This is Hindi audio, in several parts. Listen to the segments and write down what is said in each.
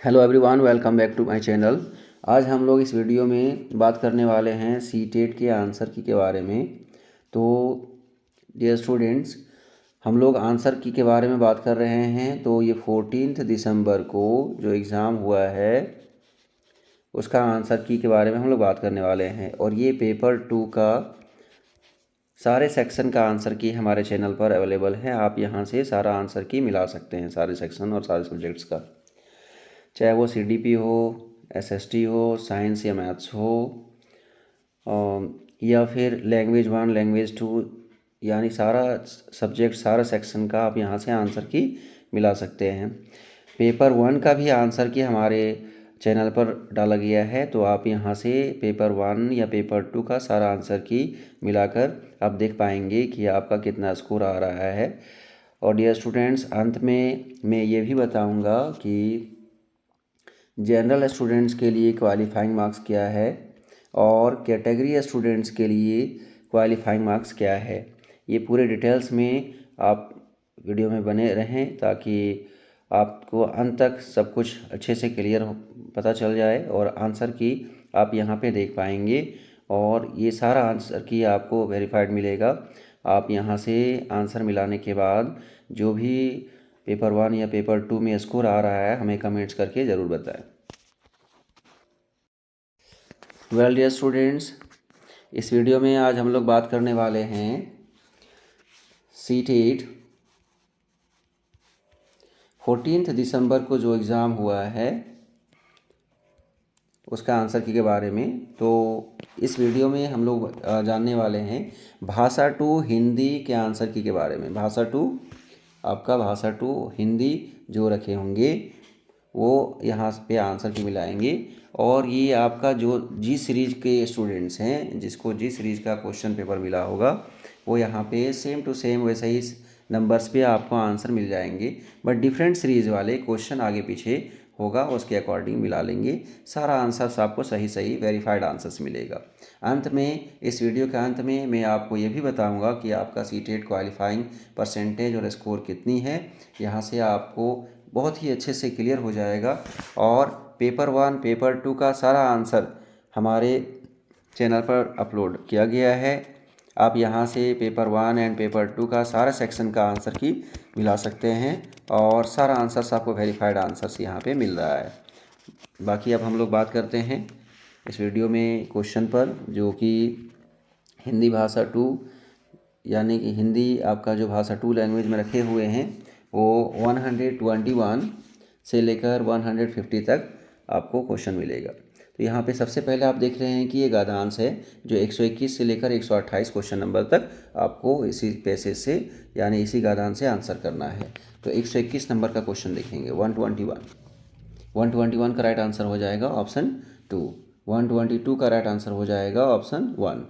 Hello everyone, welcome back to my channel. आज हम लोग इस वीडियो में बात करने वाले हैं सीटेट के आंसर की के बारे में। तो डियर स्टूडेंट्स, हम लोग आंसर की के बारे में बात कर रहे हैं। तो ये 14 दिसंबर को जो एग्ज़ाम हुआ है उसका आंसर की के बारे में हम लोग बात करने वाले हैं। और ये पेपर 2 का सारे सेक्शन का आंसर की हमारे चैनल पर अवेलेबल है। आप यहाँ से सारा आंसर की मिला सकते हैं, सारे सेक्शन और सारे सब्जेक्ट्स का, चाहे वो सीडीपी हो, एसएसटी हो, साइंस या मैथ्स हो, या फिर लैंग्वेज 1 लैंग्वेज 2, यानी सारा सब्जेक्ट सारा सेक्शन का आप यहाँ से आंसर की मिला सकते हैं। पेपर 1 का भी आंसर की हमारे चैनल पर डाला गया है, तो आप यहाँ से पेपर 1 या पेपर 2 का सारा आंसर की मिलाकर आप देख पाएंगे कि आपका कितना स्कोर आ रहा है। और डियर स्टूडेंट्स, अंत में मैं ये भी बताऊँगा कि जनरल स्टूडेंट्स के लिए क्वालिफाइंग मार्क्स क्या है और कैटेगरी स्टूडेंट्स के लिए क्वालिफाइंग मार्क्स क्या है। ये पूरे डिटेल्स में आप वीडियो में बने रहें ताकि आपको अंत तक सब कुछ अच्छे से क्लियर पता चल जाए और आंसर की आप यहाँ पे देख पाएंगे। और ये सारा आंसर की आपको वेरीफाइड मिलेगा। आप यहाँ से आंसर मिलाने के बाद जो भी पेपर 1 या पेपर 2 में स्कोर आ रहा है हमें कमेंट्स करके ज़रूर बताएं। वेल डियर स्टूडेंट्स, इस वीडियो में आज हम लोग बात करने वाले हैं सीटेट 14 दिसंबर को जो एग्ज़ाम हुआ है उसका आंसर की के बारे में। तो इस वीडियो में हम लोग जानने वाले हैं भाषा 2 हिंदी के आंसर की के बारे में। भाषा 2, आपका भाषा 2 हिंदी जो रखे होंगे वो यहाँ पे आंसर की मिलाएंगे। और ये आपका जो जी सीरीज के स्टूडेंट्स हैं, जिसको जी सीरीज का क्वेश्चन पेपर मिला होगा, वो यहाँ पे सेम टू सेम वैसे ही नंबर्स पे आपको आंसर मिल जाएंगे, बट डिफरेंट सीरीज वाले क्वेश्चन आगे पीछे होगा, उसके अकॉर्डिंग मिला लेंगे। सारा आंसर्स आपको सही सही वेरीफाइड आंसर्स मिलेगा। अंत में, इस वीडियो के अंत में मैं आपको ये भी बताऊंगा कि आपका सीटेट क्वालिफाइंग परसेंटेज और स्कोर कितनी है। यहाँ से आपको बहुत ही अच्छे से क्लियर हो जाएगा। और पेपर 1 पेपर 2 का सारा आंसर हमारे चैनल पर अपलोड किया गया है। आप यहाँ से पेपर 1 एंड पेपर 2 का सारा सेक्शन का आंसर की मिला सकते हैं और सारा आंसर्स आपको वेरीफाइड आंसर्स यहाँ पे मिल रहा है। बाकी अब हम लोग बात करते हैं इस वीडियो में क्वेश्चन पर, जो कि हिंदी भाषा 2, यानी कि हिंदी आपका जो भाषा 2 लैंग्वेज में रखे हुए हैं वो 121 से लेकर 150 तक आपको क्वेश्चन मिलेगा। तो यहाँ पे सबसे पहले आप देख रहे हैं कि ये गद्यांश है जो 121 से लेकर 128 क्वेश्चन नंबर तक आपको इसी पैसेज से यानी इसी गद्यांश से आंसर करना है। तो 121 नंबर का क्वेश्चन देखेंगे। 121 का राइट आंसर हो जाएगा ऑप्शन 2। 122 का राइट आंसर हो जाएगा ऑप्शन 1।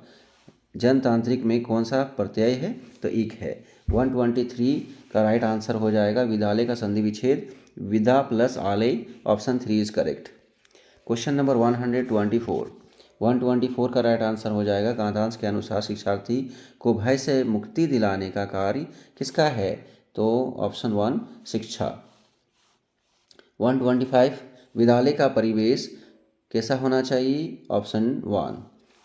जनतांत्रिक में कौन सा प्रत्यय है? तो इक है। 123 का राइट आंसर हो जाएगा विद्यालय का संधि विच्छेद विदा प्लस आलय, option 3 is correct. Question number 124 का राइट आंसर हो जाएगा गद्यांश के अनुसार शिक्षार्थी को भय से मुक्ति दिलाने का कार्य किसका है? तो ऑप्शन 1 शिक्षा। 125 विद्यालय का परिवेश कैसा होना चाहिए? ऑप्शन 1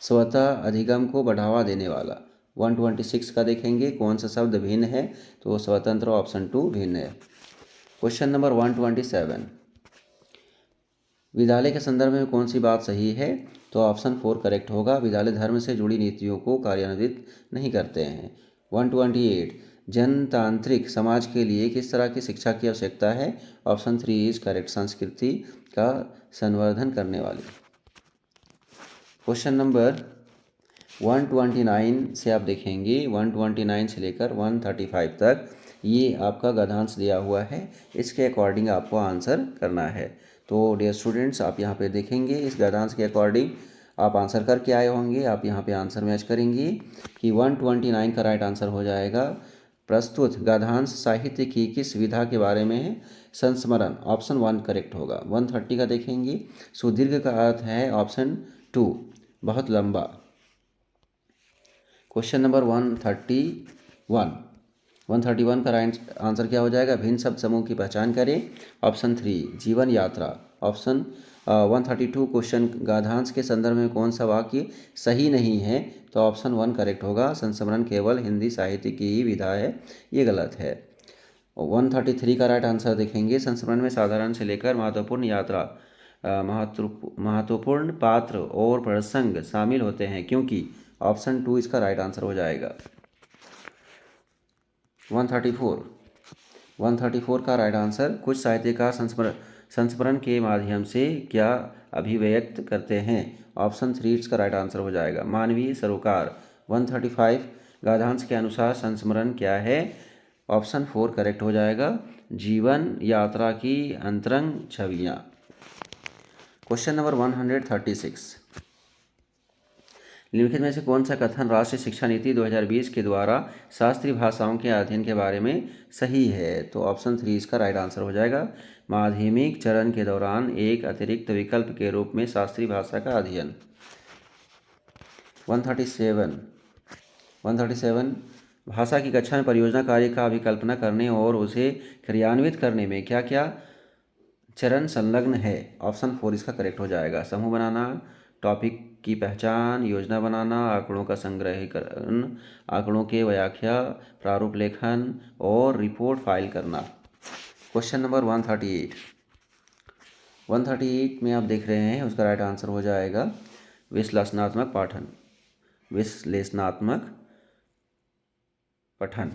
स्वतः अधिगम को बढ़ावा देने वाला। 126 का देखेंगे कौन सा शब्द भिन्न है? तो स्वतंत्र, ऑप्शन 2 भिन्न है। क्वेश्चन नंबर 127 विद्यालय के संदर्भ में कौन सी बात सही है? तो ऑप्शन 4 करेक्ट होगा। विद्यालय धर्म से जुड़ी नीतियों को कार्यान्वित नहीं करते हैं। 128 जनतांत्रिक समाज के लिए किस तरह की शिक्षा की आवश्यकता है? ऑप्शन 3 इज करेक्ट, संस्कृति का संवर्धन करने वाली। क्वेश्चन नंबर 129 से आप देखेंगे 129 से लेकर 135 तक ये आपका गद्यांश दिया हुआ है, इसके अकॉर्डिंग आपको आंसर करना है। तो डियर स्टूडेंट्स, आप यहाँ पे देखेंगे इस गद्यांश के अकॉर्डिंग आप आंसर करके आए होंगे। आप यहाँ पे आंसर मैच करेंगे कि 129 का राइट आंसर हो जाएगा प्रस्तुत गद्यांश साहित्य की किस विधा के बारे में है? संस्मरण, ऑप्शन 1 करेक्ट होगा। 130 का देखेंगे सुदीर्घ का अर्थ है ऑप्शन 2 बहुत लंबा। क्वेश्चन नंबर 131 131 का राइट आंसर क्या हो जाएगा? भिन्न शब्द समूह की पहचान करें। ऑप्शन 3 जीवन यात्रा। ऑप्शन 132 क्वेश्चन गाधांश के संदर्भ में कौन सा वाक्य सही नहीं है? तो ऑप्शन 1 करेक्ट होगा। संस्मरण केवल हिंदी साहित्य की ही विधा है, ये गलत है। 133 का राइट आंसर देखेंगे। संस्मरण में साधारण से लेकर महत्वपूर्ण यात्रा महत्वपूर्ण पात्र और प्रसंग शामिल होते हैं, क्योंकि ऑप्शन 2 इसका राइट आंसर हो जाएगा। 134 का राइट आंसर। कुछ साहित्यकार संस्मरण के माध्यम से क्या अभिव्यक्त करते हैं? ऑप्शन 3 इसका राइट आंसर हो जाएगा। मानवीय सरोकार। 135 गाधांश के अनुसार संस्मरण क्या है? ऑप्शन 4 करेक्ट हो जाएगा। जीवन यात्रा की अंतरंग छवियाँ। क्वेश्चन नंबर 136, निम्नलिखित में से कौन सा कथन राष्ट्रीय शिक्षा नीति 2020 के द्वारा शास्त्रीय भाषाओं के अध्ययन के बारे में सही है? तो ऑप्शन 3 इसका राइट आंसर हो जाएगा। माध्यमिक चरण के दौरान एक अतिरिक्त विकल्प के रूप में शास्त्रीय भाषा का अध्ययन। 137 भाषा की कक्षा में परियोजना कार्य का अभिकल्पना करने और उसे क्रियान्वित करने में क्या क्या चरण संलग्न है? ऑप्शन 4 इसका करेक्ट हो जाएगा। समूह बनाना, टॉपिक की पहचान, योजना बनाना, आंकड़ों का संग्रहीकरण, आंकड़ों के व्याख्या, प्रारूप लेखन और रिपोर्ट फाइल करना। क्वेश्चन नंबर 138 में आप देख रहे हैं, उसका राइट आंसर हो जाएगा विश्लेषणात्मक पठन।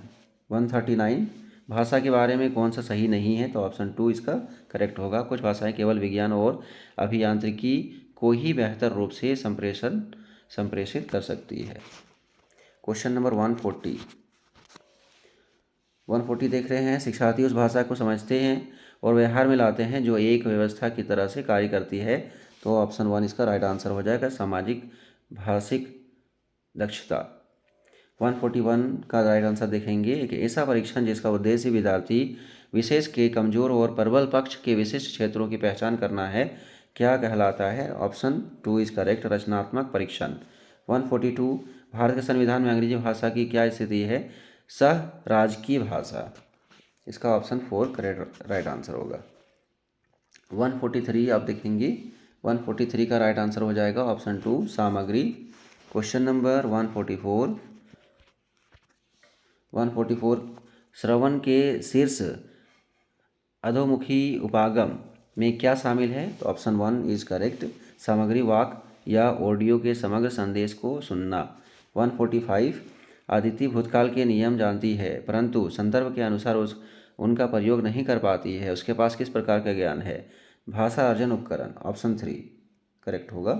139 भाषा के बारे में कौन सा सही नहीं है? तो ऑप्शन 2 इसका करेक्ट होगा। कुछ भाषाएं केवल विज्ञान और अभियांत्रिकी को ही बेहतर रूप से संप्रेषित कर सकती है। क्वेश्चन नंबर 140 देख रहे हैं। शिक्षार्थी उस भाषा को समझते हैं और व्यवहार में लाते हैं जो एक व्यवस्था की तरह से कार्य करती है। तो ऑप्शन 1 इसका राइट आंसर हो जाएगा। सामाजिक भाषिक दक्षता। 141 का राइट आंसर देखेंगे। एक ऐसा परीक्षण जिसका उद्देश्य विद्यार्थी विशेष के कमजोर और प्रबल पक्ष के विशिष्ट क्षेत्रों की पहचान करना है, क्या कहलाता है? ऑप्शन 2 इज करेक्ट, रचनात्मक परीक्षण। 142 भारत के संविधान में अंग्रेजी भाषा की क्या स्थिति है? सह राजकीय भाषा। इसका ऑप्शन 4 करेक्ट राइट आंसर होगा। 143 आप देखेंगे। 143 का राइट आंसर हो जाएगा ऑप्शन 2 सामग्री। क्वेश्चन नंबर 144 श्रवण के शीर्ष अधोमुखी उपागम में क्या शामिल है? तो ऑप्शन 1 इज करेक्ट, सामग्री वाक या ऑडियो के समग्र संदेश को सुनना। 145 अदिति भूतकाल के नियम जानती है परंतु संदर्भ के अनुसार उनका प्रयोग नहीं कर पाती है, उसके पास किस प्रकार का ज्ञान है? भाषा अर्जन उपकरण। ऑप्शन 3 करेक्ट होगा।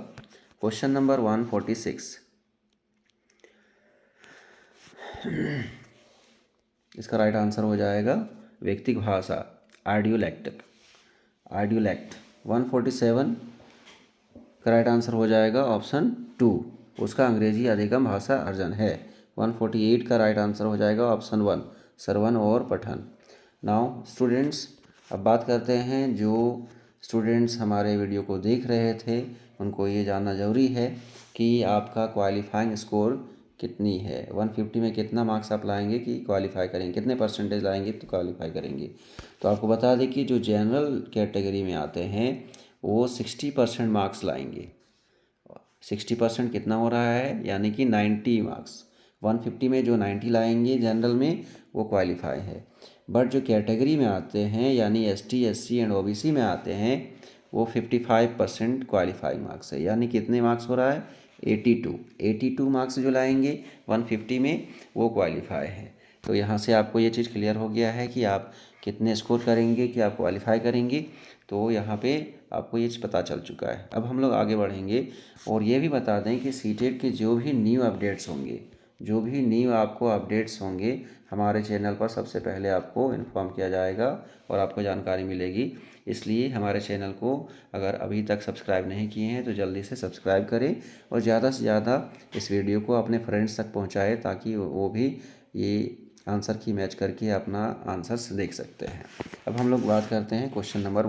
क्वेश्चन नंबर 146 इसका राइट आंसर हो जाएगा व्यक्तिक भाषा, आइडियोलैक्ट। 147 का राइट आंसर हो जाएगा ऑप्शन 2, उसका अंग्रेजी अधिगम भाषा अर्जन है। 148 का राइट आंसर हो जाएगा ऑप्शन 1 श्रवण और पठन। नाउ स्टूडेंट्स, अब बात करते हैं जो स्टूडेंट्स हमारे वीडियो को देख रहे थे उनको ये जानना ज़रूरी है कि आपका क्वालिफाइंग स्कोर कितनी है। 150 में कितना मार्क्स आप लाएंगे कि क्वालिफाई करेंगे, कितने परसेंटेज लाएंगे तो क्वालिफाई करेंगे। तो आपको बता दें कि जो जनरल कैटेगरी में आते हैं वो 60% मार्क्स लाएंगे। 60% कितना हो रहा है? यानी कि 90 मार्क्स। 150 में जो 90 लाएंगे जनरल में वो क्वालिफाई है। बट जो कैटेगरी में आते हैं यानी ST SC एंड OBC में आते हैं वो 55% क्वालिफाई मार्क्स है। यानी कितने मार्क्स हो रहा है? 82 मार्क्स जो लाएंगे 150 में वो क्वालिफाई है। तो यहाँ से आपको ये चीज़ क्लियर हो गया है कि आप कितने स्कोर करेंगे कि आप क्वालिफाई करेंगे। तो यहाँ पे आपको ये चीज़ पता चल चुका है। अब हम लोग आगे बढ़ेंगे और ये भी बता दें कि सीटेट के जो भी न्यू अपडेट्स होंगे, जो भी न्यू आपको अपडेट्स होंगे हमारे चैनल पर सबसे पहले आपको इन्फॉर्म किया जाएगा और आपको जानकारी मिलेगी। इसलिए हमारे चैनल को अगर अभी तक सब्सक्राइब नहीं किए हैं तो जल्दी से सब्सक्राइब करें और ज़्यादा से ज़्यादा इस वीडियो को अपने फ्रेंड्स तक पहुंचाएं ताकि वो भी ये आंसर की मैच करके अपना आंसर्स देख सकते हैं। अब हम लोग बात करते हैं क्वेश्चन नंबर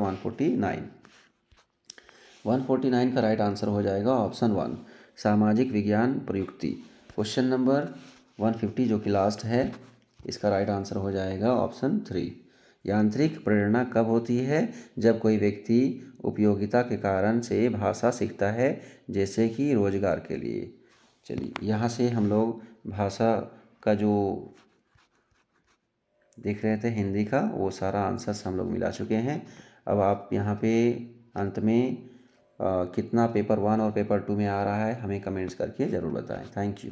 149 का राइट आंसर हो जाएगा ऑप्शन 1 सामाजिक विज्ञान प्रयुक्ति। क्वेश्चन नंबर 150 जो कि लास्ट है इसका राइट आंसर हो जाएगा ऑप्शन 3। यांत्रिक प्रेरणा कब होती है? जब कोई व्यक्ति उपयोगिता के कारण से भाषा सीखता है, जैसे कि रोजगार के लिए। चलिए, यहाँ से हम लोग भाषा का जो देख रहे थे हिंदी का, वो सारा आंसर्स हम लोग मिला चुके हैं। अब आप यहाँ पे अंत में कितना पेपर 1 और पेपर 2 में आ रहा है हमें कमेंट्स करके ज़रूर बताएं। Thank you.